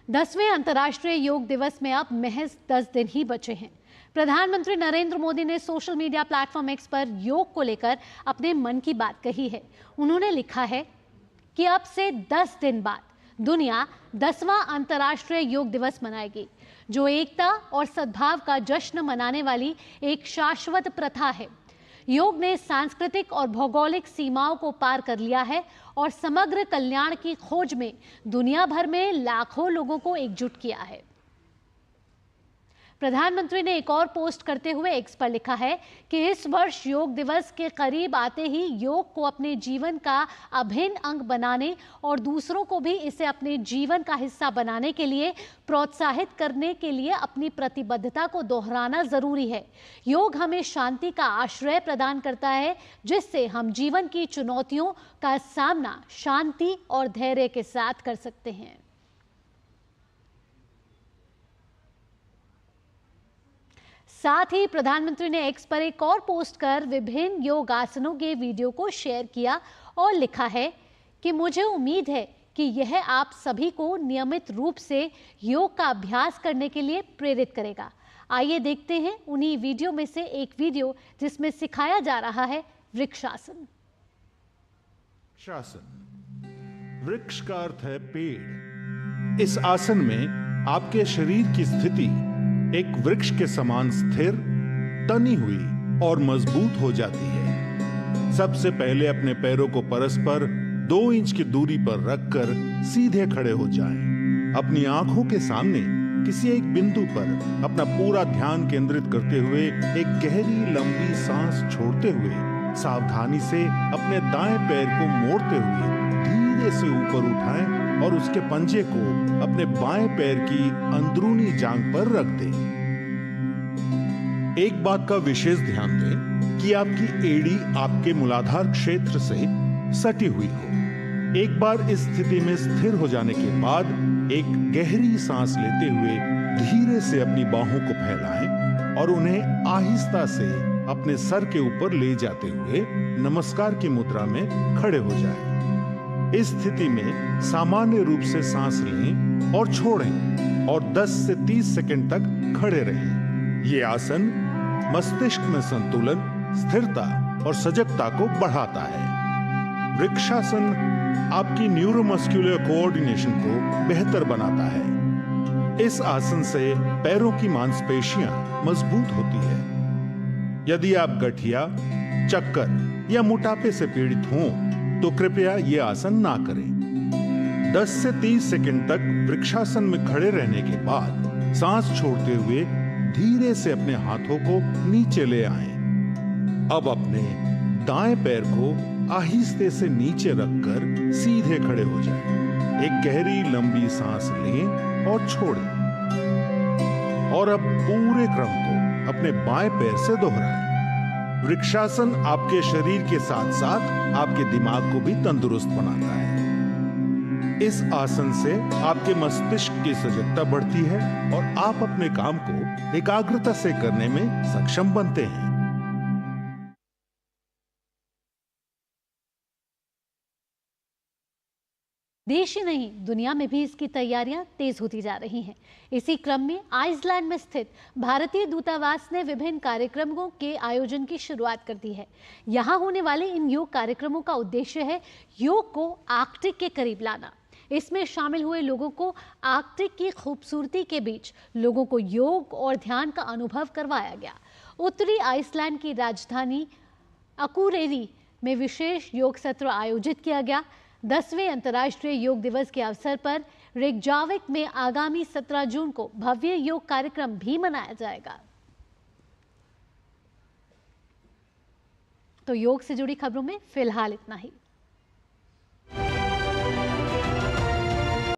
10वें अंतर्राष्ट्रीय योग दिवस में अब महज 10 दिन ही बचे हैं। प्रधानमंत्री नरेंद्र मोदी ने सोशल मीडिया प्लेटफॉर्म एक्स पर योग को लेकर अपने मन की बात कही है। उन्होंने लिखा है कि अब से 10 दिन बाद दुनिया 10वां अंतर्राष्ट्रीय योग दिवस मनाएगी, जो एकता और सद्भाव का जश्न मनाने वाली एक शाश्वत प्रथा है। योग ने सांस्कृतिक और भौगोलिक सीमाओं को पार कर लिया है और समग्र कल्याण की खोज में दुनिया भर में लाखों लोगों को एकजुट किया है। प्रधानमंत्री ने एक और पोस्ट करते हुए एक्स पर लिखा है कि इस वर्ष योग दिवस के करीब आते ही योग को अपने जीवन का अभिन्न अंग बनाने और दूसरों को भी इसे अपने जीवन का हिस्सा बनाने के लिए प्रोत्साहित करने के लिए अपनी प्रतिबद्धता को दोहराना जरूरी है। योग हमें शांति का आश्रय प्रदान करता है, जिससे हम जीवन की चुनौतियों का सामना शांति और धैर्य के साथ कर सकते हैं। साथ ही प्रधानमंत्री ने एक्स पर एक और पोस्ट कर विभिन्न योग आसनों के वीडियो को शेयर किया और लिखा है कि मुझे उम्मीद है कि यह आप सभी को नियमित रूप से योग का अभ्यास करने के लिए प्रेरित करेगा। आइए देखते हैं उन्हीं वीडियो में से एक वीडियो जिसमें सिखाया जा रहा है वृक्षासन। वृक्ष का अर्थ है पेड़। इस आसन में आपके शरीर की स्थिति एक वृक्ष के समान स्थिर, तनी हुई और मजबूत हो जाती है। सबसे पहले अपने पैरों को परस्पर 2 इंच की दूरी पर रखकर सीधे खड़े हो जाएं। अपनी आंखों के सामने किसी एक बिंदु पर अपना पूरा ध्यान केंद्रित करते हुए एक गहरी लंबी सांस छोड़ते हुए सावधानी से अपने दाएं पैर को मोड़ते हुए धीरे से ऊपर उठाएं और उसके पंजे को अपने बाएं पैर की अंदरूनी जांघ पर रख दें। एक बात का विशेष ध्यान दें कि आपकी एड़ी आपके मूलाधार क्षेत्र से सटी हुई हो। एक बार इस स्थिति में स्थिर हो जाने के बाद एक गहरी सांस लेते हुए धीरे से अपनी बाहों को फैलाएं और उन्हें आहिस्ता से अपने सर के ऊपर ले जाते हुए नमस्कार की मुद्रा में खड़े हो जाएं। इस स्थिति में सामान्य रूप से सांस लें और छोड़ें और 10 से 30 सेकंड तक खड़े रहें। ये आसन मस्तिष्क में संतुलन, स्थिरता और सजगता को बढ़ाता है। वृक्षासन आपकी न्यूरोमस्कुलर कोऑर्डिनेशन को बेहतर बनाता है। इस आसन से पैरों की मांसपेशियां मजबूत होती है। यदि आप गठिया, चक्कर या मोटापे से पीड़ित हों तो कृपया ये आसन ना करें। 10 से 30 सेकंड तक वृक्षासन में खड़े रहने के बाद सांस छोड़ते हुए धीरे से अपने हाथों को नीचे ले आएं। अब अपने दाएं पैर को आहिस्ते से नीचे रखकर सीधे खड़े हो जाएं। एक गहरी लंबी सांस लें और छोड़ें और अब पूरे क्रम को अपने बाएं पैर से दोहराएं। वृक्षासन आपके शरीर के साथ साथ आपके दिमाग को भी तंदुरुस्त बनाता है। इस आसन से आपके मस्तिष्क की सजगता बढ़ती है और आप अपने काम को एकाग्रता से करने में सक्षम बनते हैं। देश ही नहीं, दुनिया में भी इसकी तैयारियां तेज होती जा रही हैं। इसी क्रम में आइसलैंड में स्थित भारतीय दूतावास ने विभिन्न कार्यक्रमों के आयोजन की शुरुआत कर दी है। यहां होने वाले इन योग कार्यक्रमों का उद्देश्य है योग को आर्कटिक के करीब लाना। इसमें शामिल हुए लोगों को आर्कटिक की खूबसूरती के बीच लोगों को योग और ध्यान का अनुभव करवाया गया। उत्तरी आइसलैंड की राजधानी अकुरेरी में विशेष योग सत्र आयोजित किया गया। 10वें अंतर्राष्ट्रीय योग दिवस के अवसर पर रेकजाविक में आगामी 17 जून को भव्य योग कार्यक्रम भी मनाया जाएगा। तो योग से जुड़ी खबरों में फिलहाल इतना ही।